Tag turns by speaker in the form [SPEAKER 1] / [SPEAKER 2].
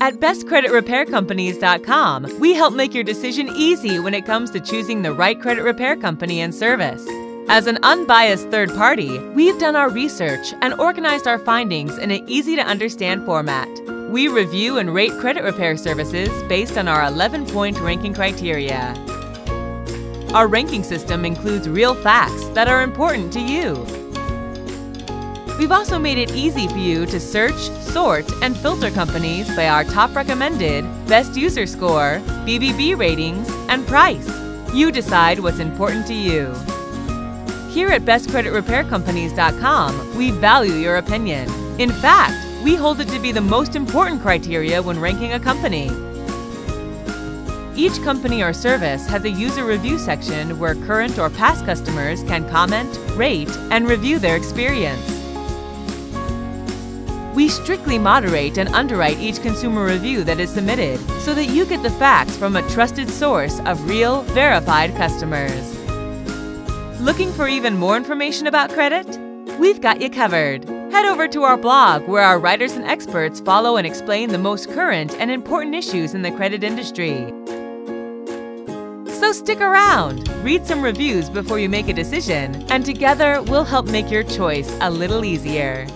[SPEAKER 1] At bestcreditrepaircompanies.com, we help make your decision easy when it comes to choosing the right credit repair company and service. As an unbiased third party, we've done our research and organized our findings in an easy-to-understand format. We review and rate credit repair services based on our 11-point ranking criteria. Our ranking system includes real facts that are important to you. We've also made it easy for you to search, sort, and filter companies by our top recommended, best user score, BBB ratings, and price. You decide what's important to you. Here at bestcreditrepaircompanies.com, we value your opinion. In fact, we hold it to be the most important criteria when ranking a company. Each company or service has a user review section where current or past customers can comment, rate, and review their experience. We strictly moderate and underwrite each consumer review that is submitted so that you get the facts from a trusted source of real, verified customers. Looking for even more information about credit? We've got you covered. Head over to our blog where our writers and experts follow and explain the most current and important issues in the credit industry. So stick around, read some reviews before you make a decision, and together we'll help make your choice a little easier.